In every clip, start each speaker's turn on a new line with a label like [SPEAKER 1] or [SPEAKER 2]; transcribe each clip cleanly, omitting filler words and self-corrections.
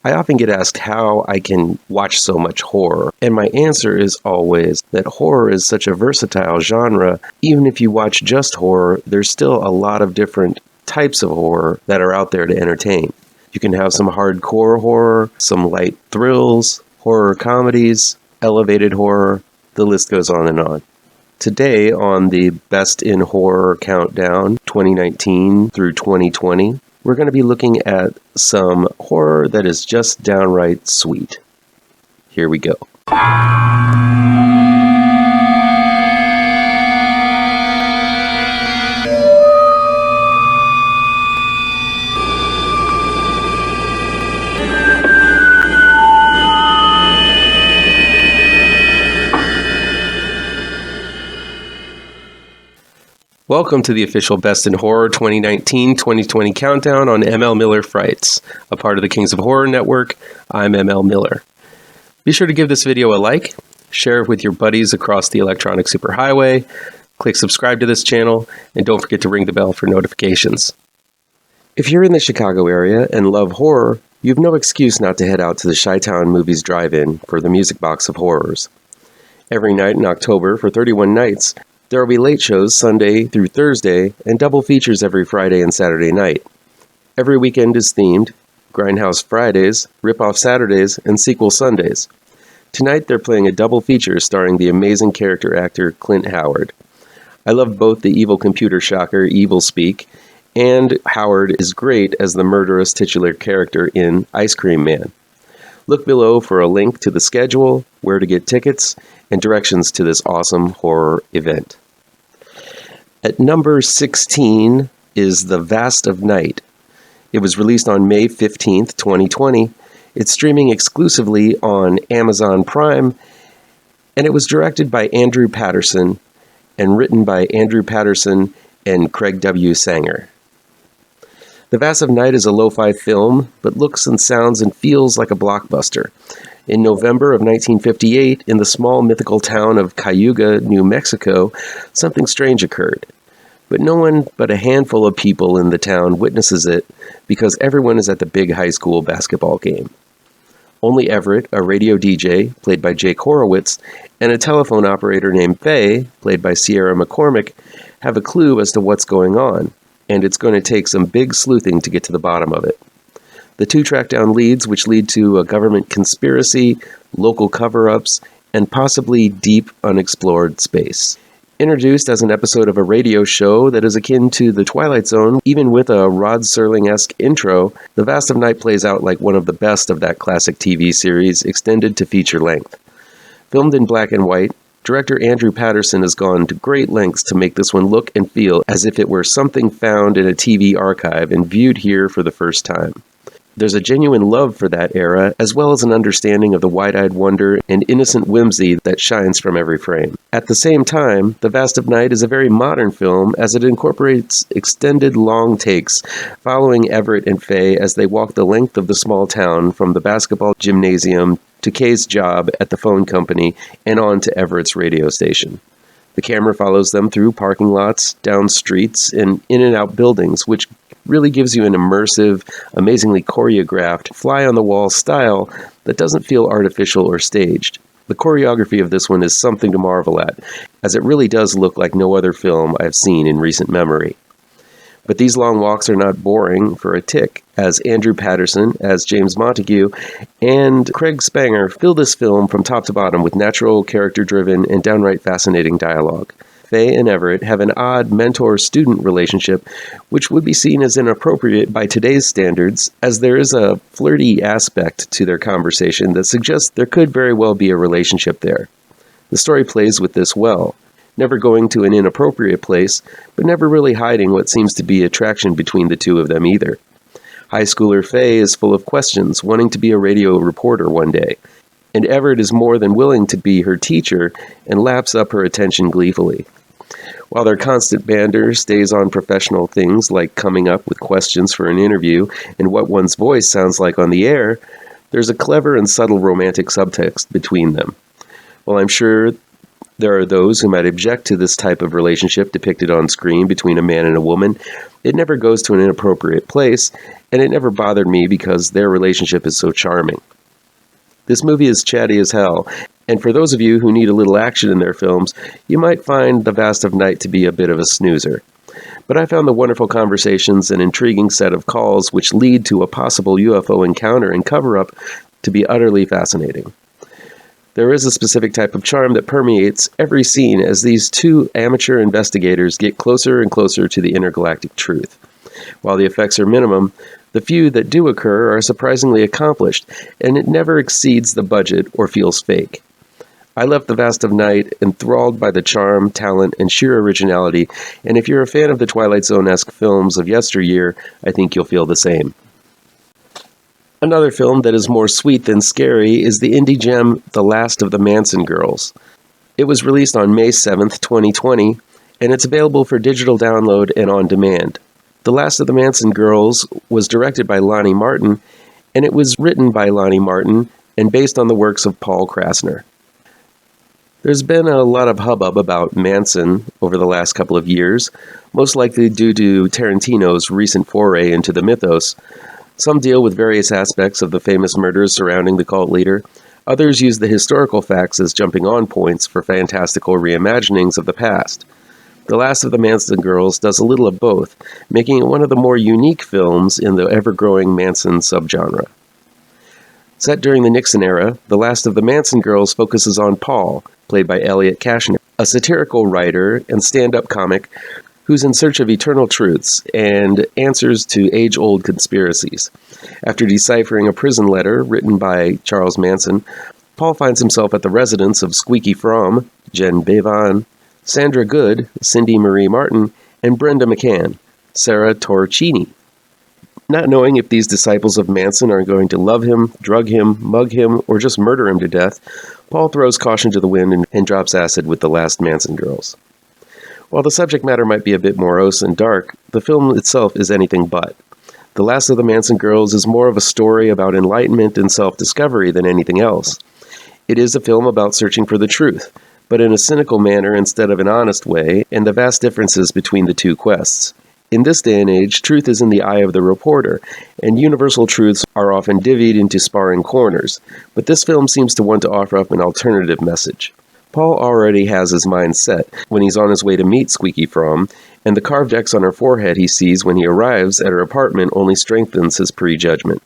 [SPEAKER 1] I often get asked how I can watch so much horror, and my answer is always that horror is such a versatile genre. Even if you watch just horror, there's still a lot of different types of horror that are out there to entertain. You can have some hardcore horror, some light thrills, horror comedies, elevated horror, the list goes on and on. Today on the Best in Horror Countdown 2019 through 2020, we're going to be looking at some horror that is just downright sweet. Here we go. Welcome to the official Best in Horror 2019-2020 countdown on ML Miller Frights, a part of the Kings of Horror Network. I'm ML Miller. Be sure to give this video a like, share it with your buddies across the electronic superhighway, click subscribe to this channel, and don't forget to ring the bell for notifications. If you're in the Chicago area and love horror, you've no excuse not to head out to the Chi-Town Movies Drive-In for the Music Box of Horrors. Every night in October for 31 nights, there will be late shows Sunday through Thursday and double features every Friday and Saturday night. Every weekend is themed: Grindhouse Fridays, Rip-Off Saturdays, and Sequel Sundays. Tonight they're playing a double feature starring the amazing character actor Clint Howard. I love both the evil computer shocker Evil Speak, and Howard is great as the murderous titular character in Ice Cream Man. Look below for a link to the schedule, where to get tickets, and directions to this awesome horror event. At number 16 is The Vast of Night. It was released on May 15th, 2020. It's streaming exclusively on Amazon Prime, and it was directed by Andrew Patterson and written by Andrew Patterson and Craig W. Sanger. The Vast of Night is a lo-fi film, but looks and sounds and feels like a blockbuster. In November of 1958, in the small mythical town of Cayuga, New Mexico, something strange occurred. But no one but a handful of people in the town witnesses it because everyone is at the big high school basketball game. Only Everett, a radio DJ, played by Jake Horowitz, and a telephone operator named Faye, played by Sierra McCormick, have a clue as to what's going on, and it's going to take some big sleuthing to get to the bottom of it. The two track down leads which lead to a government conspiracy, local cover-ups, and possibly deep, unexplored space. Introduced as an episode of a radio show that is akin to The Twilight Zone, even with a Rod Serling-esque intro, The Vast of Night plays out like one of the best of that classic TV series, extended to feature length. Filmed in black and white, director Andrew Patterson has gone to great lengths to make this one look and feel as if it were something found in a TV archive and viewed here for the first time. There's a genuine love for that era, as well as an understanding of the wide-eyed wonder and innocent whimsy that shines from every frame. At the same time, The Vast of Night is a very modern film as it incorporates extended long takes following Everett and Faye as they walk the length of the small town from the basketball gymnasium to Kay's job at the phone company and on to Everett's radio station. The camera follows them through parking lots, down streets, and in and out buildings, which really gives you an immersive, amazingly choreographed, fly-on-the-wall style that doesn't feel artificial or staged. The choreography of this one is something to marvel at, as it really does look like no other film I've seen in recent memory. But these long walks are not boring for a tick, as Andrew Patterson, as James Montague, and Craig Spanger fill this film from top to bottom with natural, character-driven, and downright fascinating dialogue. Faye and Everett have an odd mentor-student relationship, which would be seen as inappropriate by today's standards, as there is a flirty aspect to their conversation that suggests there could very well be a relationship there. The story plays with this well, never going to an inappropriate place, but never really hiding what seems to be attraction between the two of them either. High schooler Faye is full of questions, wanting to be a radio reporter one day, and Everett is more than willing to be her teacher and laps up her attention gleefully. While their constant banter stays on professional things like coming up with questions for an interview and what one's voice sounds like on the air, there's a clever and subtle romantic subtext between them. While I'm sure There are those who might object to this type of relationship depicted on screen between a man and a woman. It never goes to an inappropriate place, and it never bothered me because their relationship is so charming. This movie is chatty as hell, and for those of you who need a little action in their films, you might find The Vast of Night to be a bit of a snoozer. But I found the wonderful conversations and intriguing set of calls which lead to a possible UFO encounter and cover-up to be utterly fascinating. There is a specific type of charm that permeates every scene as these two amateur investigators get closer and closer to the intergalactic truth. While the effects are minimum, the few that do occur are surprisingly accomplished, and it never exceeds the budget or feels fake. I left The Vast of Night enthralled by the charm, talent, and sheer originality, and if you're a fan of the Twilight Zone-esque films of yesteryear, I think you'll feel the same. Another film that is more sweet than scary is the indie gem The Last of the Manson Girls. It was released on May 7th, 2020, and it's available for digital download and on demand. The Last of the Manson Girls was directed by Lonnie Martin, and it was written by Lonnie Martin and based on the works of Paul Krassner. There's been a lot of hubbub about Manson over the last couple of years, most likely due to Tarantino's recent foray into the mythos. Some deal with various aspects of the famous murders surrounding the cult leader. Others use the historical facts as jumping-on points for fantastical reimaginings of the past. The Last of the Manson Girls does a little of both, making it one of the more unique films in the ever-growing Manson subgenre. Set during the Nixon era, The Last of the Manson Girls focuses on Paul, played by Elliot Kashner, a satirical writer and stand-up comic who's in search of eternal truths and answers to age-old conspiracies. After deciphering a prison letter written by Charles Manson, Paul finds himself at the residence of Squeaky Fromm, Jen Bevan, Sandra Good, Cindy Marie Martin, and Brenda McCann, Sarah Torcini. Not knowing if these disciples of Manson are going to love him, drug him, mug him, or just murder him to death, Paul throws caution to the wind and drops acid with The Last Manson Girls. While the subject matter might be a bit morose and dark, the film itself is anything but. The Last of the Manson Girls is more of a story about enlightenment and self-discovery than anything else. It is a film about searching for the truth, but in a cynical manner instead of an honest way, and the vast differences between the two quests. In this day and age, truth is in the eye of the reporter, and universal truths are often divvied into sparring corners, but this film seems to want to offer up an alternative message. Paul already has his mind set when he's on his way to meet Squeaky Fromm, and the carved X on her forehead he sees when he arrives at her apartment only strengthens his prejudgment.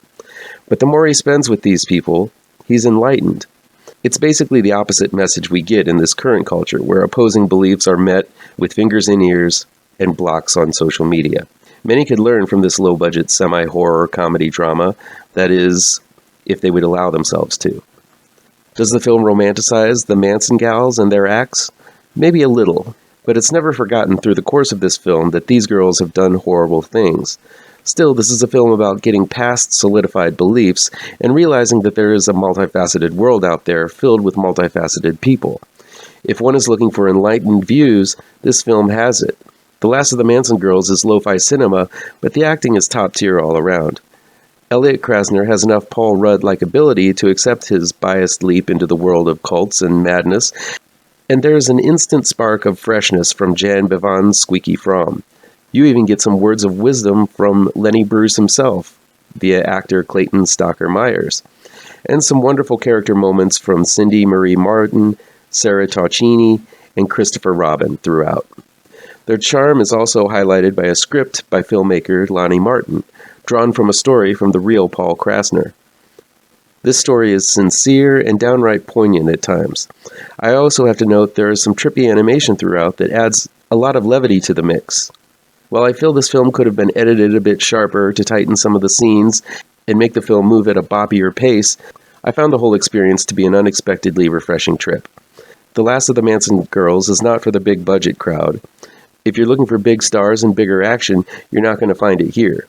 [SPEAKER 1] But the more he spends with these people, he's enlightened. It's basically the opposite message we get in this current culture, where opposing beliefs are met with fingers in ears and blocks on social media. Many could learn from this low-budget semi-horror comedy drama, that is, if they would allow themselves to. Does the film romanticize the Manson gals and their acts? Maybe a little, but it's never forgotten through the course of this film that these girls have done horrible things. Still, this is a film about getting past solidified beliefs and realizing that there is a multifaceted world out there filled with multifaceted people. If one is looking for enlightened views, this film has it. The Last of the Manson Girls is lo-fi cinema, but the acting is top tier all around. Elliot Krasner has enough Paul Rudd likability to accept his biased leap into the world of cults and madness, and there is an instant spark of freshness from Jan Bevan's Squeaky Fromm. You even get some words of wisdom from Lenny Bruce himself, via actor Clayton Stocker Myers, and some wonderful character moments from Cindy Marie Martin, Sarah Torcini, and Christopher Robin throughout. Their charm is also highlighted by a script by filmmaker Lonnie Martin, drawn from a story from the real Paul Krassner. This story is sincere and downright poignant at times. I also have to note there is some trippy animation throughout that adds a lot of levity to the mix. While I feel this film could have been edited a bit sharper to tighten some of the scenes and make the film move at a boppier pace, I found the whole experience to be an unexpectedly refreshing trip. The Last of the Manson Girls is not for the big budget crowd. If you're looking for big stars and bigger action, you're not going to find it here.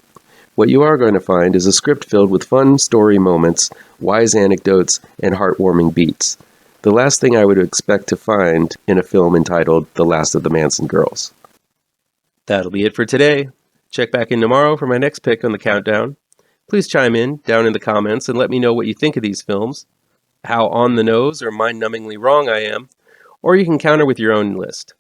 [SPEAKER 1] What you are going to find is a script filled with fun story moments, wise anecdotes, and heartwarming beats. The last thing I would expect to find in a film entitled The Last of the Manson Girls. That'll be it for today. Check back in tomorrow for my next pick on the countdown. Please chime in down in the comments and let me know what you think of these films, how on the nose or mind-numbingly wrong I am, or you can counter with your own list.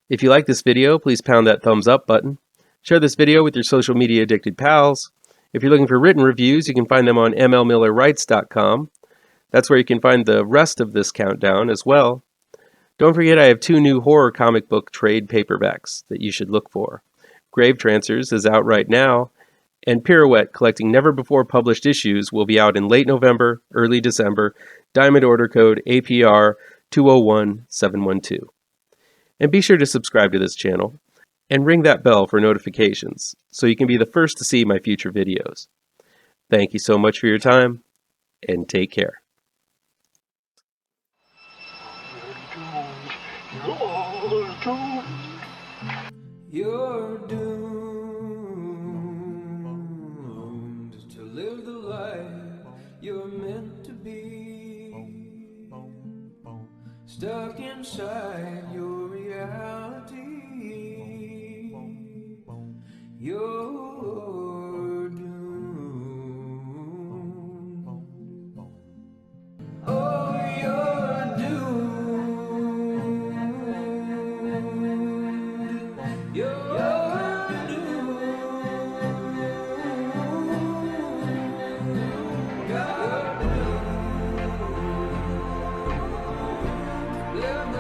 [SPEAKER 1] If you like this video, please pound that thumbs up button. Share this video with your social media addicted pals. If you're looking for written reviews, you can find them on mlmillerwrites.com. That's where you can find the rest of this countdown as well. Don't forget I have 2 new horror comic book trade paperbacks that you should look for. GRAVETRANCERS is out right now, and Pirouette, collecting never-before-published issues, will be out in late November, early December. Diamond order code APR 201712. And be sure to subscribe to this channel and ring that bell for notifications so you can be the first to see my future videos. Thank you so much for your time, and take care.
[SPEAKER 2] You're doomed to live the life you're meant to be, stuck inside your reality. You're doomed. Oh, you're doomed. You're doomed. You're doomed.